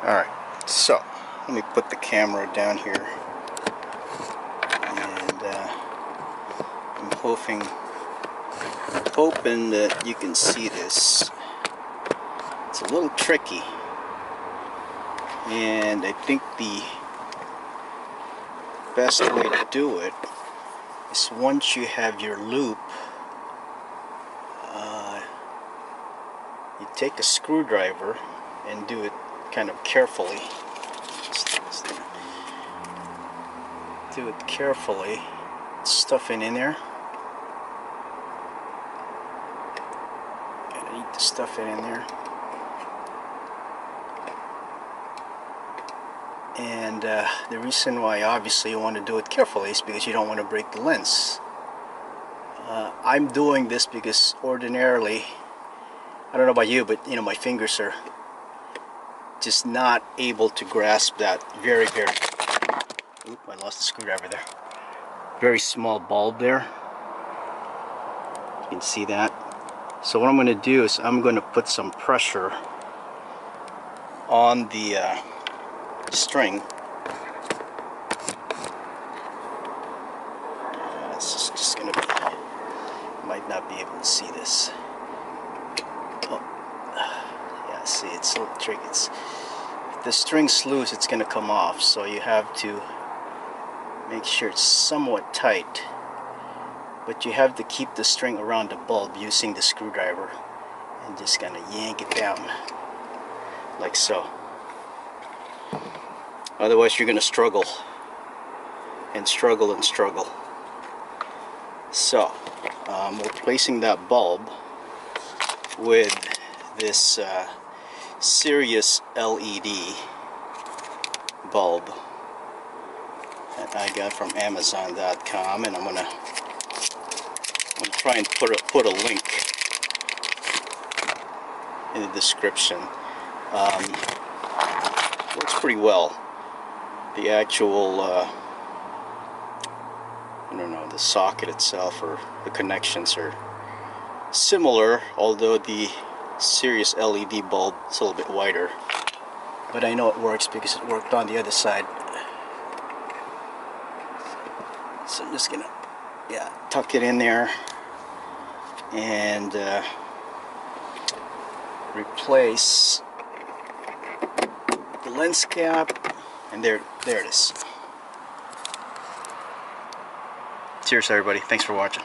Alright, so let me put the camera down here, and I'm hoping that you can see this. It's a little tricky, and I think the best way to do it is once you have your loop, you take a screwdriver and do it kind of carefully. Do it carefully. Stuff it in there. Gotta need to stuff it in there. And the reason why obviously you want to do it carefully is because you don't want to break the lens. I'm doing this because ordinarily, I don't know about you, but you know, my fingers are just not able to grasp that very, oop, I lost the screwdriver there. Very small bulb there. You can see that. So what I'm going to do is I'm going to put some pressure on the string. It's just going to be, might not be able to see this. Oh, yeah, see, it's a little tricky. If the string's loose, it's going to come off, so you have to make sure it's somewhat tight, but you have to keep the string around the bulb using the screwdriver and just kind of yank it down like so. Otherwise you're going to struggle and struggle and struggle. So we're placing that bulb with this Sirius LED bulb that I got from Amazon.com, and I'm gonna try and put a link in the description. Works pretty well. The actual I don't know, the socket itself or the connections are similar, although the Sirius LED bulb is a little bit wider. But I know it works because it worked on the other side. So I'm just gonna, tuck it in there and replace the lens cap, and there it is. Cheers everybody, thanks for watching.